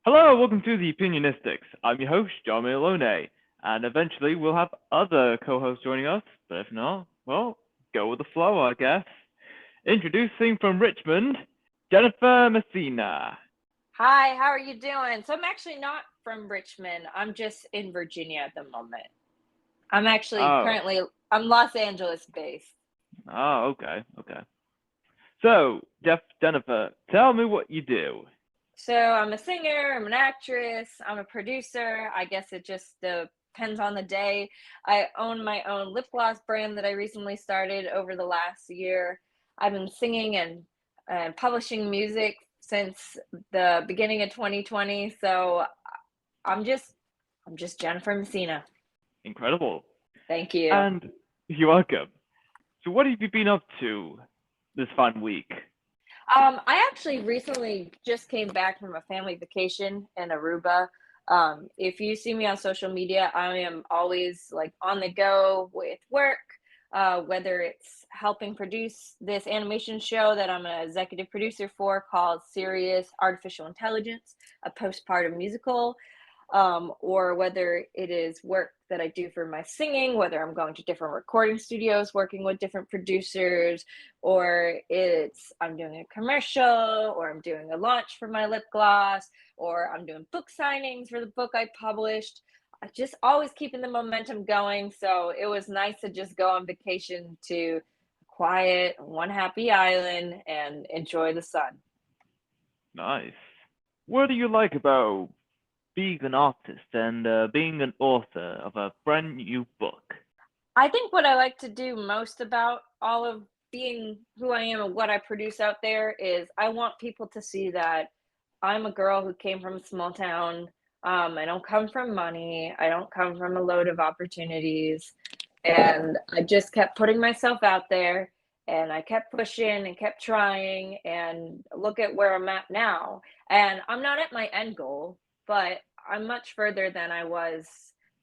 Hello, welcome to the Opinionistics. I'm your host, John Malone, and eventually we'll have other co-hosts joining us, but if not, well, go with the flow, I guess. Introducing from Richmond, Jennifer Messina. Hi, how are you doing? So I'm actually not from Richmond. I'm just in Virginia at the moment. I'm actually Oh, currently I'm Los Angeles based. okay. So, Jennifer, tell me what you do. So I'm a singer, I'm an actress, I'm a producer. I guess it just depends on the day. I own my own lip gloss brand that I recently started over the last year. I've been singing and publishing music since the beginning of 2020. So I'm just I'm just Jennifer Messina. Incredible. Thank you. And you're welcome. So, what have you been up to this fun week? I actually recently just came back from a family vacation in Aruba. If you see me on social media, I am always like on the go with work, whether it's helping produce this animation show that I'm an executive producer for called Serious Artificial Intelligence, a postpartum musical, or whether it is work that I do for my singing, whether I'm going to different recording studios, working with different producers, or it's I'm doing a commercial, or I'm doing a launch for my lip gloss, or I'm doing book signings for the book I published. I just always keeping the momentum going. So it was nice to just go on vacation to a quiet, one happy island and enjoy the sun. Nice. What do you like about being an artist and being an author of a brand new book? I think what I like to do most about all of being who I am and what I produce out there is I want people to see that I'm a girl who came from a small town. I don't come from money. I don't come from a load of opportunities. And I just kept putting myself out there and I kept pushing and kept trying and look at where I'm at now. And I'm not at my end goal, but I'm much further than I was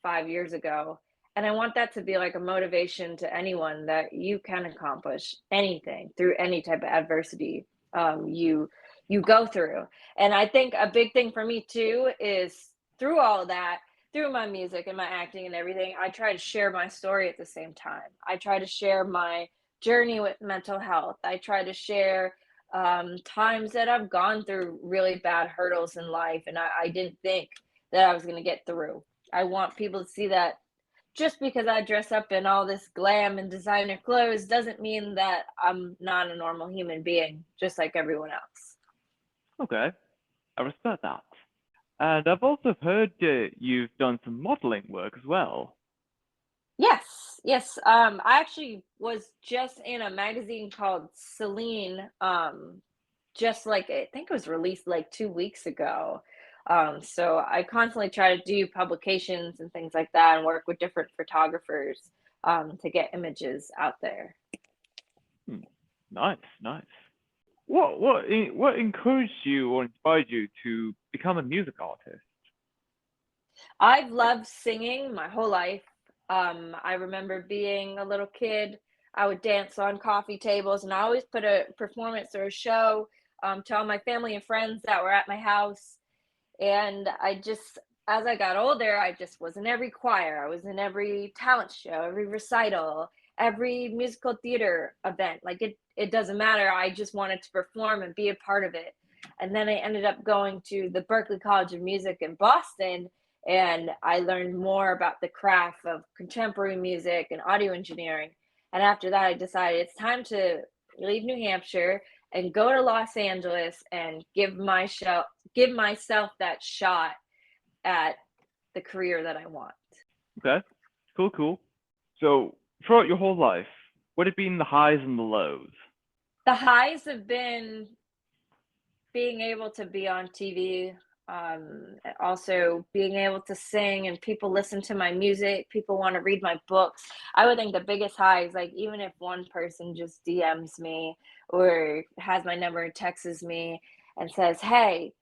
5 years ago. And I want that to be like a motivation to anyone that you can accomplish anything through any type of adversity you go through. And I think a big thing for me too is through all of that, through my music and my acting and everything, I try to share my story at the same time. I try to share my journey with mental health. I try to share times that I've gone through really bad hurdles in life and I didn't think that I was going to get through. I want people to see that just because I dress up in all this glam and designer clothes doesn't mean that I'm not a normal human being, just like everyone else. Okay, I respect that. And I've also heard you've done some modeling work as well. Yes, yes. I actually was just in a magazine called Celine, just like I think it was released like 2 weeks ago. So I constantly try to do publications and things like that and work with different photographers to get images out there. Hmm, nice. What encouraged you or inspired you to become a music artist? I've loved singing my whole life. I remember being a little kid, I would dance on coffee tables, and I always put a performance or a show to all my family and friends that were at my house. And as I got older, I just was in every choir, I was in every talent show, every recital, every musical theater event. Like it doesn't matter. I just wanted to perform and be a part of it. And then I ended up going to the Berklee College of Music in Boston, and I learned more about the craft of contemporary music and audio engineering. And after that, I decided it's time to leave New Hampshire and go to Los Angeles and give myself that shot at the career that I want. Okay, cool. So throughout your whole life, what have been the highs and the lows? The highs have been being able to be on TV, also being able to sing and people listen to my music, people want to read my books. I would think the biggest high is like even if one person just DMs me or has my number and texts me and says, "Hey,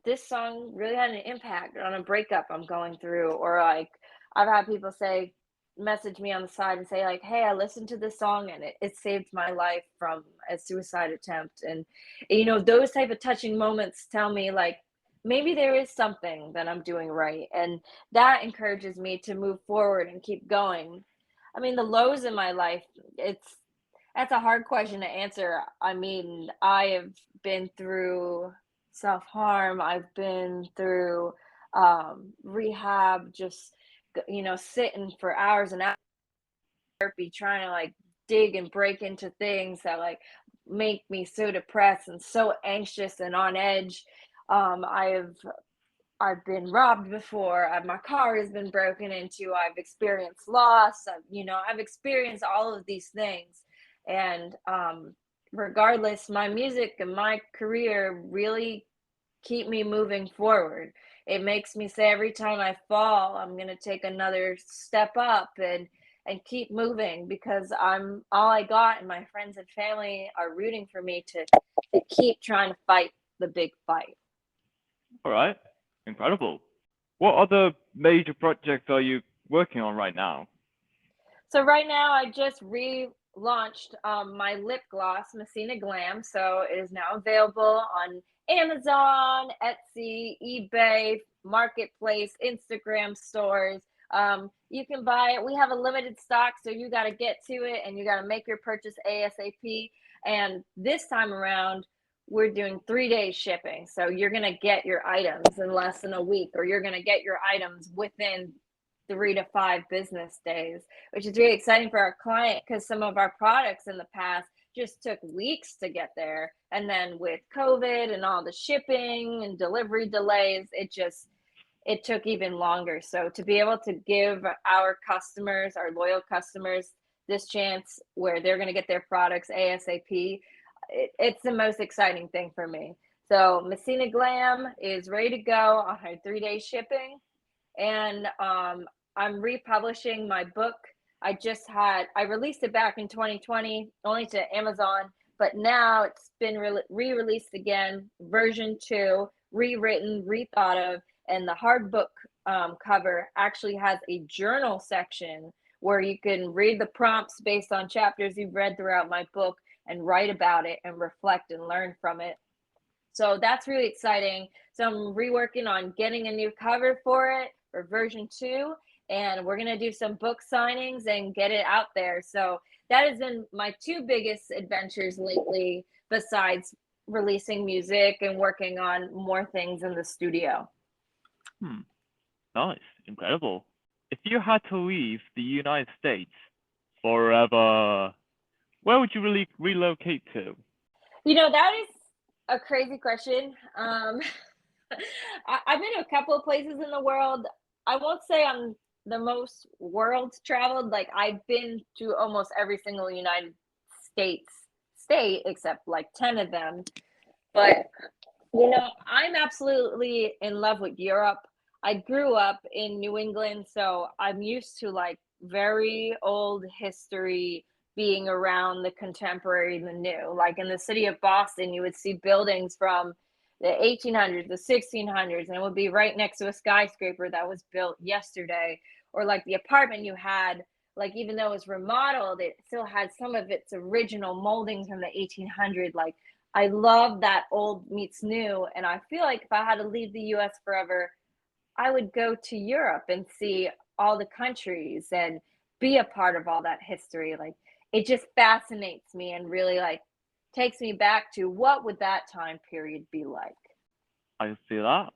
this song really had an impact on a breakup I'm going through," or like I've had people say message me on the side and say like, "Hey, I listened to this song and it saved my life from a suicide attempt." And those type of touching moments tell me like maybe there is something that I'm doing right. And that encourages me to move forward and keep going. I mean, the lows in my life, it's that's a hard question to answer. I mean, I have been through self-harm. I've been through rehab, just sitting for hours and hours in therapy, trying to like dig and break into things that like make me so depressed and so anxious and on edge. I've been robbed before. My car has been broken into. I've experienced loss. I've experienced all of these things, and regardless, my music and my career really keep me moving forward. It makes me say every time I fall, I'm gonna take another step up and keep moving because I'm all I got, and my friends and family are rooting for me to keep trying to fight the big fight. All right, incredible. What other major projects are you working on right now? So right now, I just relaunched my lip gloss, Messina Glam. So it is now available on Amazon, Etsy, eBay, Marketplace, Instagram stores. You can buy it. We have a limited stock, so you got to get to it and you got to make your purchase ASAP. And this time around, we're doing 3 days shipping. So you're going to get your items in less than a week, or you're going to get your items within 3 to 5 business days, which is really exciting for our client because some of our products in the past just took weeks to get there. And then with COVID and all the shipping and delivery delays, it took even longer. So to be able to give our customers, our loyal customers, this chance where they're going to get their products ASAP, it's the most exciting thing for me. So Messina Glam is ready to go on her 3 day shipping, and I'm republishing my book. I released it back in 2020 only to Amazon, but now it's been re-released again, version 2, rewritten, rethought of, and the hard book cover actually has a journal section where you can read the prompts based on chapters you've read throughout my book and write about it and reflect and learn from it. So that's really exciting. So I'm reworking on getting a new cover for it for version 2, and we're going to do some book signings and get it out there. So that has been my two biggest adventures lately, besides releasing music and working on more things in the studio. Hmm, nice, incredible. If you had to leave the United States forever, where would you really relocate to? That is a crazy question. I've been to a couple of places in the world. I won't say I'm the most world traveled. Like I've been to almost every single United States state except like 10 of them. But I'm absolutely in love with Europe. I grew up in New England, so I'm used to like very old history being around the contemporary and the new. Like in the city of Boston, you would see buildings from the 1800s, the 1600s, and it would be right next to a skyscraper that was built yesterday. Or like the apartment you had, like even though it was remodeled, it still had some of its original moldings from the 1800s. Like I love that old meets new. And I feel like if I had to leave the US forever, I would go to Europe and see all the countries and be a part of all that history. Like it just fascinates me and really like takes me back to what would that time period be like. I can see that.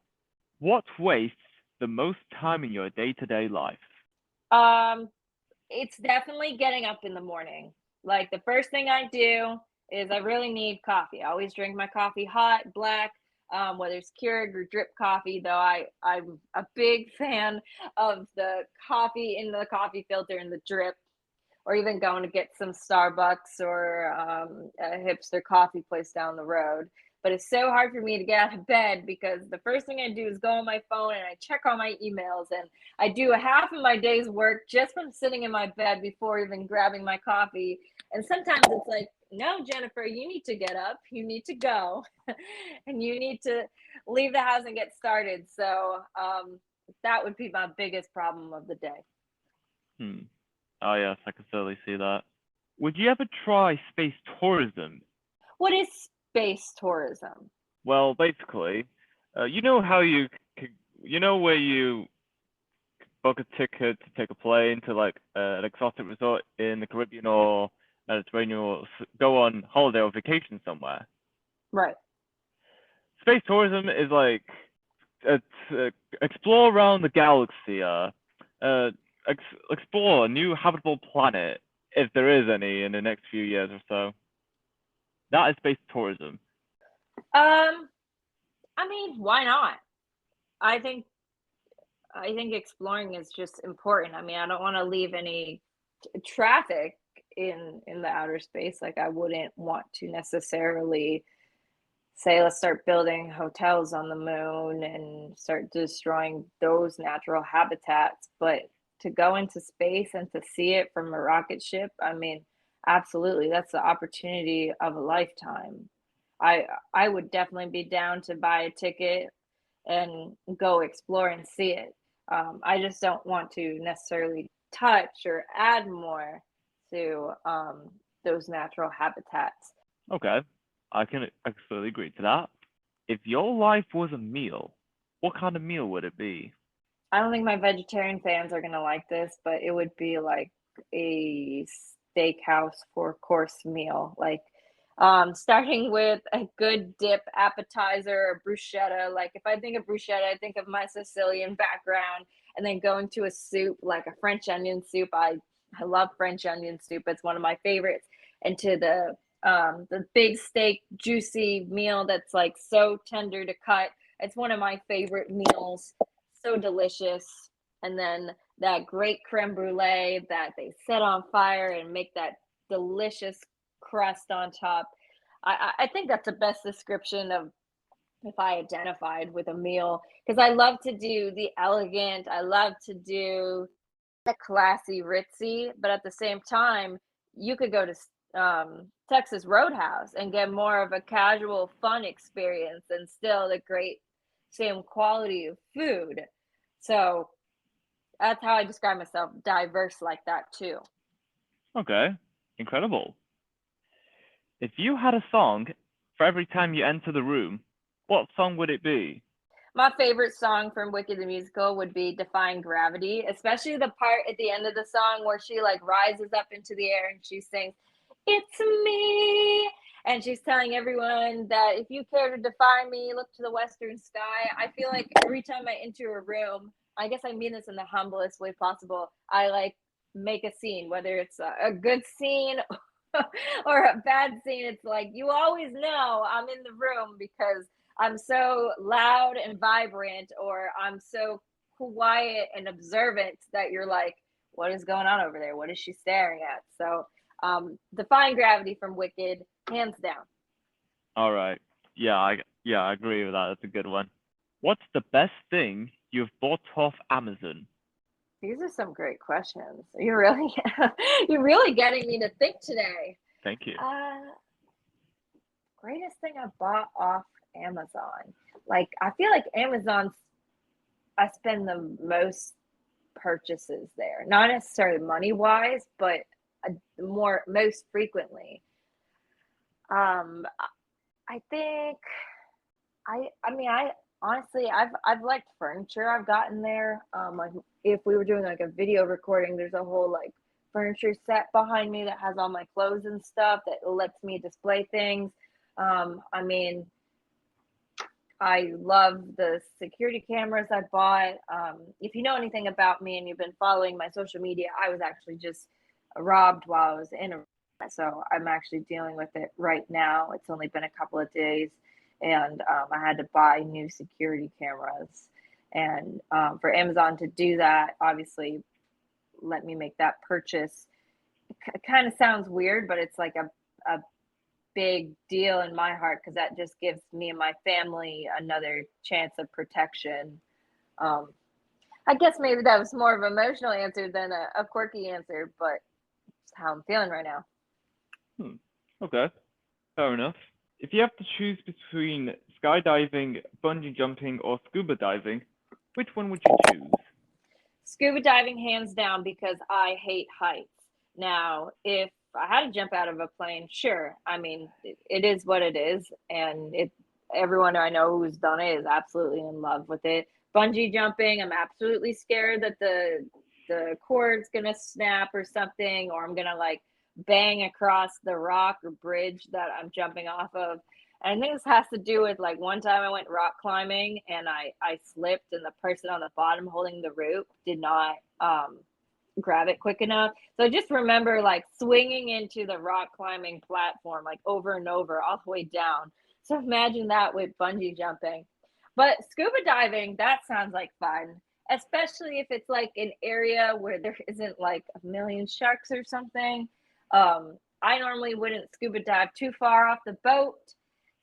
What wastes the most time in your day-to-day life? Um, it's definitely getting up in the morning. Like the first thing I do is I really need coffee. I always drink my coffee hot, black, whether it's Keurig or drip coffee. Though I'm a big fan of the coffee in the coffee filter and the drip, or even going to get some Starbucks or a hipster coffee place down the road. But it's so hard for me to get out of bed because the first thing I do is go on my phone and I check all my emails, and I do a half of my day's work just from sitting in my bed before even grabbing my coffee. And sometimes it's like, no, Jennifer, you need to get up, you need to go, and you need to leave the house and get started. So that would be my biggest problem of the day. Hmm. Oh yes, I can certainly see that. Would you ever try space tourism? What is space tourism? Well, basically, You know how you know where you book a ticket to take a plane to like an exotic resort in the Caribbean or Mediterranean, or go on holiday or vacation somewhere. Right. Space tourism is like it's explore around the galaxy, uh, explore a new habitable planet if there is any in the next few years or so. That is space tourism. Um, I mean, why not? I think I think exploring is just important. I mean, I don't want to leave any traffic in the outer space. Like I wouldn't want to necessarily say let's start building hotels on the moon and start destroying those natural habitats, but to go into space and to see it from a rocket ship, I mean, absolutely, that's the opportunity of a lifetime. I would definitely be down to buy a ticket and go explore and see it. I just don't want to necessarily touch or add more to those natural habitats. Okay, I can absolutely agree to that. If your life was a meal, what kind of meal would it be? I don't think my vegetarian fans are gonna like this, but it would be like a steakhouse four-course meal. Like starting with a good dip appetizer or bruschetta. Like if I think of bruschetta, I think of my Sicilian background, and then going to a soup like a French onion soup. I love French onion soup. It's one of my favorites. And to the big steak juicy meal that's like so tender to cut. It's one of my favorite meals, so delicious. And then that great creme brulee that they set on fire and make that delicious crust on top. I think that's the best description of if I identified with a meal, because I love to do the elegant, I love to do the classy, ritzy, but at the same time, you could go to Texas Roadhouse and get more of a casual, fun experience and still the great same quality of food. So that's how I describe myself, diverse like that too. Okay, incredible. If you had a song for every time you enter the room, what song would it be? My favorite song from Wicked the Musical would be Defying Gravity, especially the part at the end of the song where she like rises up into the air and she sings, "It's me." And she's telling everyone that if you care to defy me, look to the western sky. I feel like every time I enter a room, I guess I mean this in the humblest way possible, I like make a scene, whether it's a good scene or a bad scene. It's like you always know I'm in the room because I'm so loud and vibrant, or I'm so quiet and observant that you're like, what is going on over there? What is she staring at? So, Defying Gravity from Wicked, hands down. All right. Yeah, I agree with that. That's a good one. What's the best thing you've bought off Amazon? These are some great questions. You're really, you're really getting me to think today. Thank you. Uh, Greatest thing I bought off Amazon. Like, I feel like Amazon's, I spend the most purchases there, not necessarily money wise, but more most frequently. Um, I think I mean I honestly I've liked furniture I've gotten there. Like if we were doing like a video recording, there's a whole like furniture set behind me that has all my clothes and stuff that lets me display things. I mean, I love the security cameras I bought. If you know anything about me and you've been following my social media, I was actually just robbed while I was in a, so I'm actually dealing with it right now. It's only been a couple of days, and I had to buy new security cameras. And for Amazon to do that, obviously, let me make that purchase. It kind of sounds weird, but it's like a big deal in my heart because that just gives me and my family another chance of protection. Um, I guess maybe that was more of an emotional answer than a quirky answer, but it's how I'm feeling right now. Hmm. Okay, fair enough. If you have to choose between skydiving, bungee jumping, or scuba diving, which one would you choose? Scuba diving, hands down, because I hate heights. Now, if I had to jump out of a plane, sure. I mean, it is what it is, and everyone I know who's done it is absolutely in love with it. Bungee jumping, I'm absolutely scared that the cord's gonna snap or something, or I'm gonna like bang across the rock or bridge that I'm jumping off of. And I think this has to do with like one time I went rock climbing and I slipped, and the person on the bottom holding the rope did not grab it quick enough. So I just remember like swinging into the rock climbing platform like over and over all the way down. So imagine that with bungee jumping. But scuba diving, that sounds like fun, especially if it's like an area where there isn't like a million sharks or something. I normally wouldn't scuba dive too far off the boat.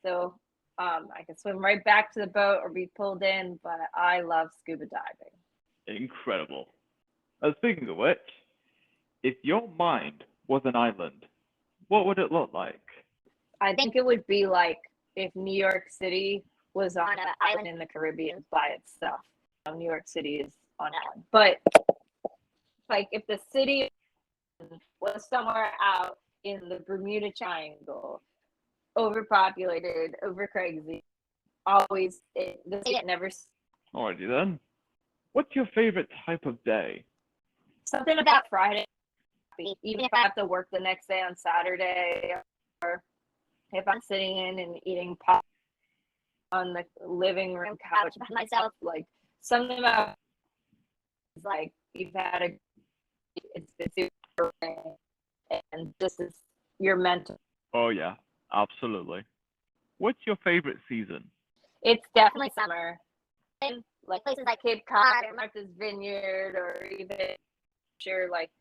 So I can swim right back to the boat or be pulled in, but I love scuba diving. Incredible. Speaking of which, if your mind was an island, what would it look like? I think it would be like if New York City was on an island in the Caribbean by itself. New York City is on an island. But like if the city was somewhere out in the Bermuda Triangle, overpopulated, over crazy, always the city never. Alrighty then. What's your favorite type of day? Something about Friday, even if I have to work the next day on Saturday, or if I'm sitting in and eating pop on the living room couch by myself, like something about like you've had a it's been super and this is your mental. Oh yeah, absolutely. What's your favorite season? It's definitely summer. And like places like Cape Cod or Martha's Vineyard or even sure like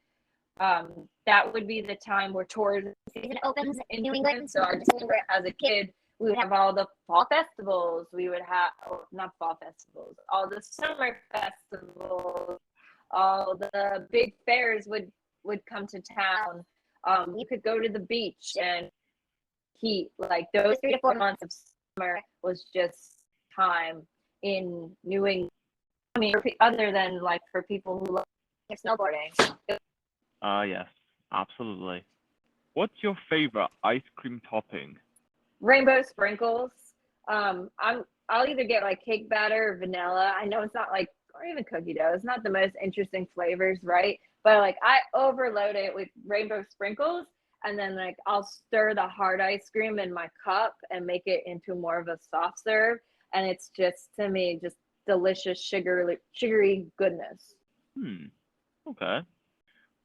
that would be the time where tourism season opens in New England. So I just remember as a kid, we would have all the fall festivals. We would have, or not fall festivals, all the summer festivals. All the big fairs would come to town. You could go to the beach and heat. Like those 3 to 4 months of summer was just time in New England. I mean, other than like for people who love snowboarding. Yes, absolutely. What's your favorite ice cream topping? Rainbow sprinkles. I'll either get like cake batter or vanilla. I know it's not like, or even cookie dough. It's not the most interesting flavors, right? But like I overload it with rainbow sprinkles, and then like I'll stir the hard ice cream in my cup and make it into more of a soft serve, and it's just to me just delicious sugary goodness. Hmm. Okay.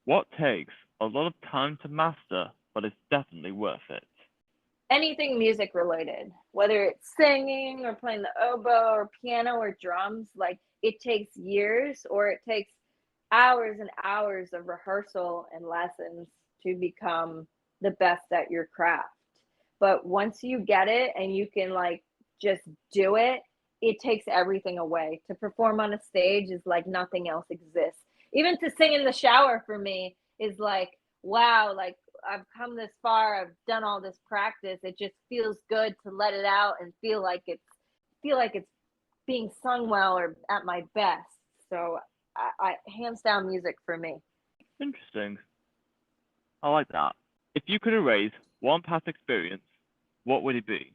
What takes a lot of time to master, but it's definitely worth it? Anything music related, whether it's singing or playing the oboe or piano or drums, like it takes years or it takes hours and hours of rehearsal and lessons to become the best at your craft. But once you get it and you can like just do it, it takes everything away. To perform on a stage is like nothing else exists. Even to sing in the shower for me is like, wow, like I've come this far, I've done all this practice. It just feels good to let it out and feel like it's being sung well or at my best. So I hands down music for me. Interesting. I like that. If you could erase one past experience, what would it be?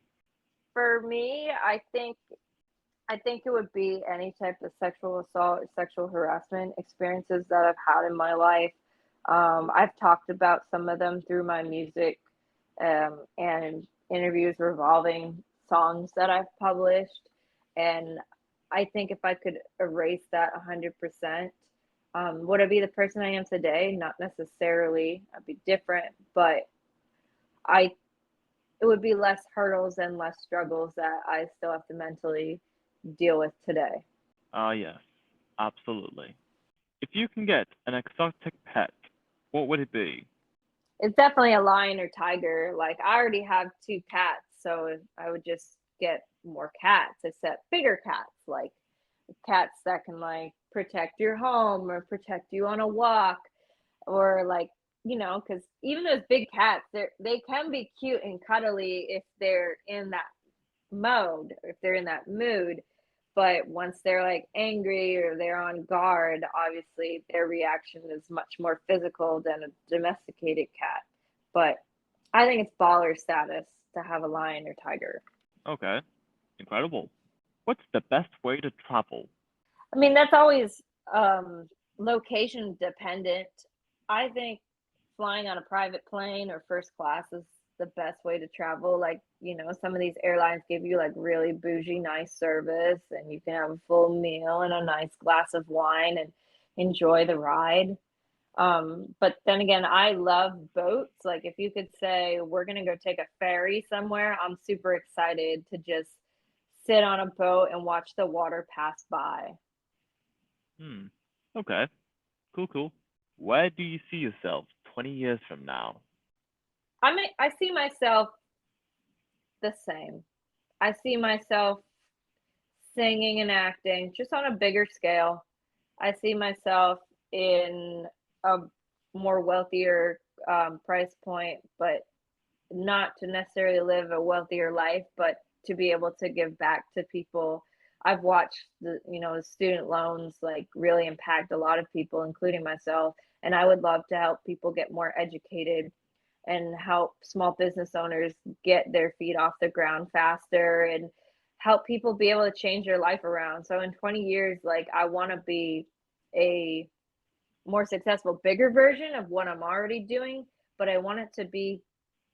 For me, I think it would be any type of sexual assault or sexual harassment experiences that I've had in my life. I've talked about some of them through my music and interviews revolving songs that I've published. And I think if I could erase that 100%, would I be the person I am today? Not necessarily. I'd be different, but I it would be less hurdles and less struggles that I still have to mentally deal with today. Yes, absolutely. If you can get an exotic pet, what would it be? It's definitely a lion or tiger. Like I already have 2 cats, so I would just get more cats, except bigger cats, like cats that can like protect your home or protect you on a walk, or like because even those big cats, they can be cute and cuddly if they're in that mode, if they're in that mood. But once they're like angry or they're on guard, obviously their reaction is much more physical than a domesticated cat. But I think it's baller status to have a lion or tiger. Okay. Incredible. What's the best way to travel? I mean, that's always location dependent. I think flying on a private plane or first class is the best way to travel. Like, some of these airlines give you like really bougie, nice service, and you can have a full meal and a nice glass of wine and enjoy the ride. But then again, I love boats. Like, if you could say, we're going to go take a ferry somewhere, I'm super excited to just sit on a boat and watch the water pass by. Hmm. Okay. Cool, cool. Where do you see yourself 20 years from now? I see myself the same. I see myself singing and acting just on a bigger scale. I see myself in a more wealthier price point, but not to necessarily live a wealthier life, but to be able to give back to people. I've watched the student loans like really impact a lot of people, including myself. And I would love to help people get more educated and help small business owners get their feet off the ground faster and help people be able to change their life around. So in 20 years, like I want to be a more successful, bigger version of what I'm already doing, but I want it to be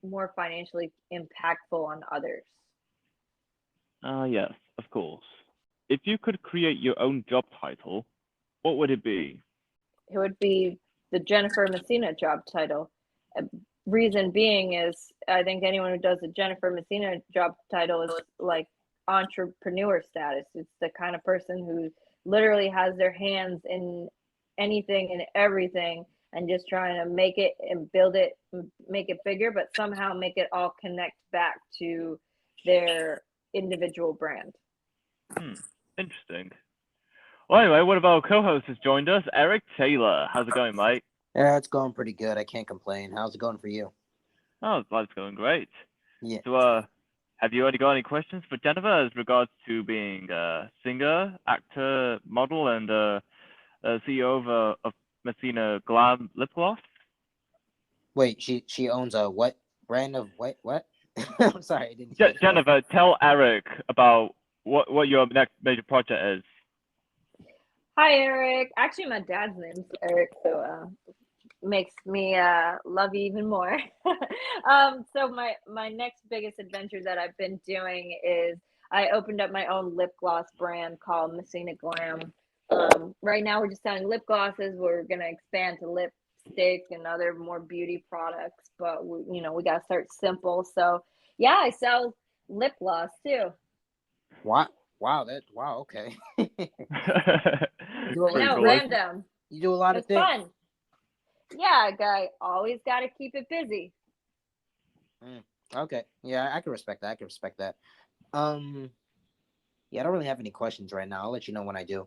more financially impactful on others. Ah, yes, of course. If you could create your own job title, what would it be? It would be the Jennifer Messina job title. Reason being is I think anyone who does the Jennifer Messina job title is like entrepreneur status. It's the kind of person who literally has their hands in anything and everything and just trying to make it and build it, make it bigger, but somehow make it all connect back to their individual brand. Hmm. Interesting. Well, anyway, one of our co-hosts has joined us, Eric Taylor. How's it going, mate? Yeah, it's going pretty good. I can't complain. How's it going for you? Oh, life's going great. Yeah. So, have you already got any questions for Jennifer as regards to being a singer, actor, model, and CEO of Messina Glam lip gloss? Wait, she owns a what brand of what? I'm sorry, I didn't hear that. Jennifer, tell Eric about what your next major project is. Hi, Eric. Actually, my dad's name's Eric, so makes me love you even more. So my next biggest adventure that I've been doing is I opened up my own lip gloss brand called Messina Glam. Right now, we're just selling lip glosses. We're gonna expand to lipstick and other more beauty products, but we gotta start simple. So yeah, I sell lip gloss too. Wow, wow. Okay. You do a I lot. Pretty know, cool. random. You do a lot of It's things. fun. Yeah, guy always got to keep it busy. Okay. Yeah, I can respect that. I can respect that. Um. Yeah, I don't really have any questions right now. I'll let you know when I do.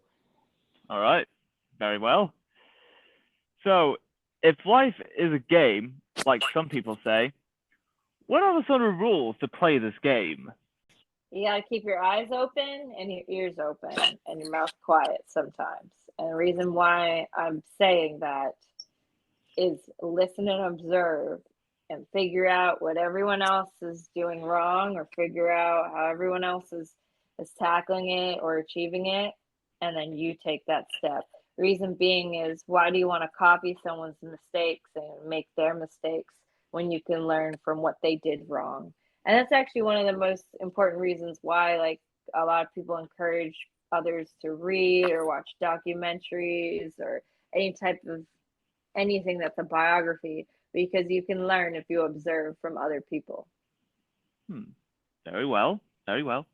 All right. Very well. So, if life is a game, like some people say, what are the sort of rules to play this game? You got to keep your eyes open and your ears open and your mouth quiet sometimes. And the reason why I'm saying that is listen and observe and figure out what everyone else is doing wrong or figure out how everyone else is tackling it or achieving it, and then you take that step. Reason being is, why do you want to copy someone's mistakes and make their mistakes when you can learn from what they did wrong? And that's actually one of the most important reasons why like a lot of people encourage others to read or watch documentaries or any type of anything that's a biography, because you can learn if you observe from other people. Hmm. Very well. Very well.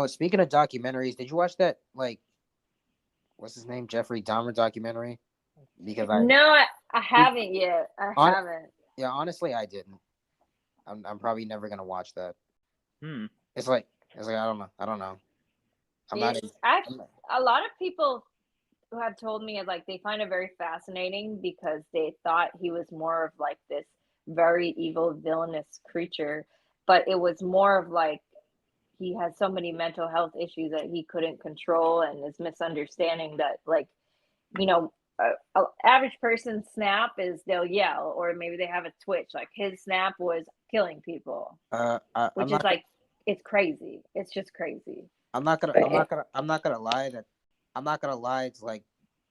Speaking of documentaries, did you watch that what's his name, Jeffrey Dahmer documentary? Because No, I haven't yet. I on, haven't. yeah, honestly, I didn't. I'm probably never gonna watch that. Hmm. It's like I don't know. I'm not. It's actually a lot of people who have told me like they find it very fascinating because they thought he was more of like this very evil villainous creature, but it was more of like he has so many mental health issues that he couldn't control, and this misunderstanding that like you know a average person's snap is they'll yell or maybe they have a twitch. Like his snap was killing people, I'm which is not. like it's crazy. It's just crazy. I'm not gonna But I'm not gonna I'm not gonna lie that I'm not gonna lie. It's like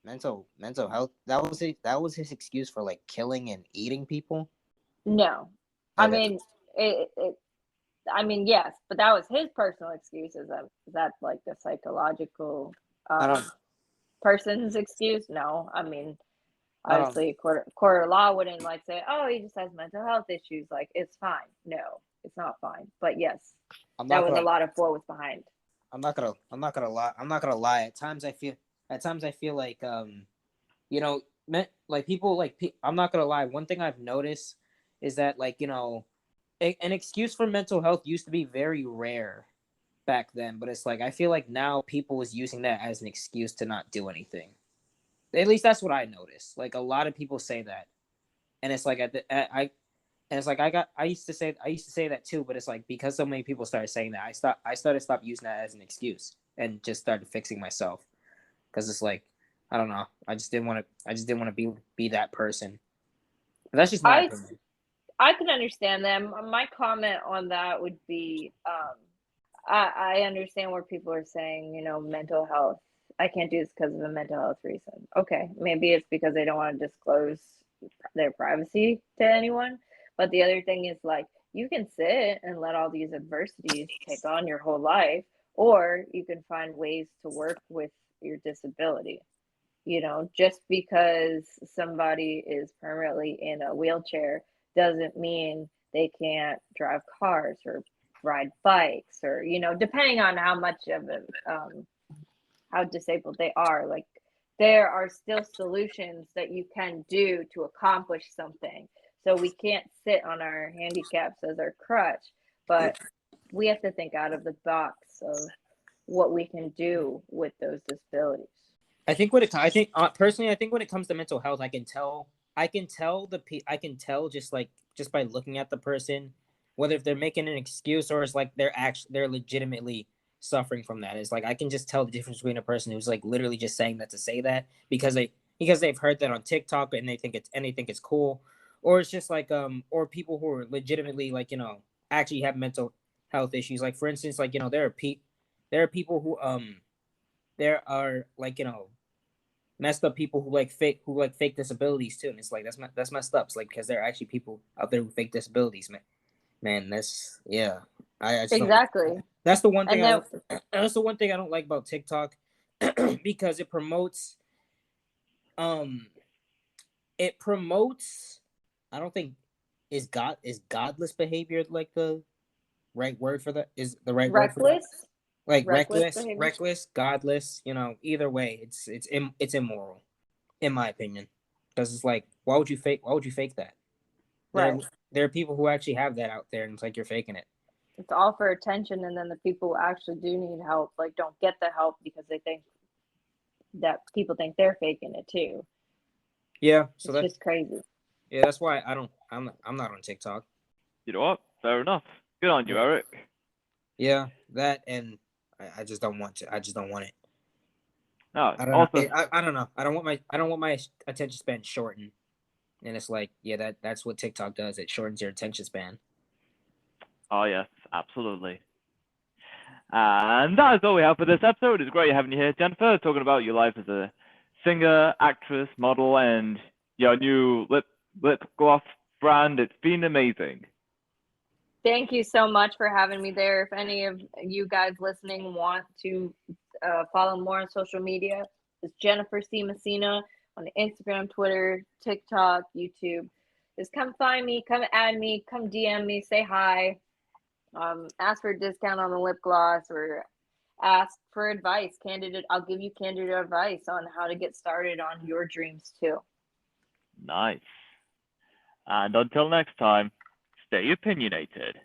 mental health. That was his excuse for like killing and eating people. no, I That is, mean, I mean, yes, but that was his personal excuse. Is that like the psychological I don't person's excuse? No, I mean, I don't obviously, court of law wouldn't like say, "Oh, he just has mental health issues." Like, it's fine. No, it's not fine. But yes, I'm that not was a gonna lot of what was behind. I'm not gonna lie. I'm not gonna lie. At times I feel like you know, like people like I'm not gonna lie. One thing I've noticed is that like an excuse for mental health used to be very rare back then, but it's like I feel like now people is using that as an excuse to not do anything. At least that's what I noticed. Like a lot of people say that, and it's like and it's like I used to say that too, but it's like because so many people started saying that, I started stop using that as an excuse and just started fixing myself because it's like I don't know. I just didn't want to be that person. But that's just my I opinion. I can understand them. My comment on that would be, I understand where people are saying, mental health. I can't do this because of a mental health reason. Okay, maybe it's because they don't want to disclose their privacy to anyone. But the other thing is like you can sit and let all these adversities take on your whole life, or you can find ways to work with your disability. Just because somebody is permanently in a wheelchair doesn't mean they can't drive cars or ride bikes or, depending on how much of it, how disabled they are. Like, there are still solutions that you can do to accomplish something. So we can't sit on our handicaps as our crutch, but we have to think out of the box of what we can do with those disabilities. I think personally, I think when it comes to mental health, I can tell just by looking at the person, whether if they're making an excuse or it's like they're legitimately suffering from that. It's like I can just tell the difference between a person who's like literally just saying that to say that because they've heard that on TikTok and they think it's cool, or it's just like or people who are legitimately like actually have mental health issues. Like for instance, like there are people who there are like messed up people who like fake disabilities too, and it's like that's messed up. It's like because there are actually people out there who fake disabilities, man. That's yeah. I just don't. Exactly. That's the one thing And I then don't. That's the one thing I don't like about TikTok because um it promotes. I don't think is godless behavior like the right word for that is the right word for that. reckless, Like reckless behavior. godless. Either way, it's immoral in my opinion, because it's like why would you fake that? There Right. there are people who actually have that out there, and it's like you're faking it. It's all for attention, and then the people who actually do need help like don't get the help because they think that people think they're faking it too. Yeah, so It's just crazy. that's why I'm not on TikTok. You know what? Fair enough. Good on you, Yeah, Eric. yeah, that and I just don't want to. I just don't want it. No, I don't know. also, I don't know. I don't want my attention span shortened. And it's like, yeah, that's what TikTok does. It shortens your attention span. oh yes, absolutely. And that is all we have for this episode. It's great having you here, Jennifer, talking about your life as a singer, actress, model, and your new lip gloss brand. It's been amazing. Thank you so much for having me there. If any of you guys listening want to follow more on social media, it's Jennifer C. Messina on Instagram, Twitter, TikTok, YouTube. Just come find me, come add me, come DM me, say hi, ask for a discount on the lip gloss, or ask for advice. I'll give you candid advice on how to get started on your dreams too. Nice. And until next time, stay opinionated.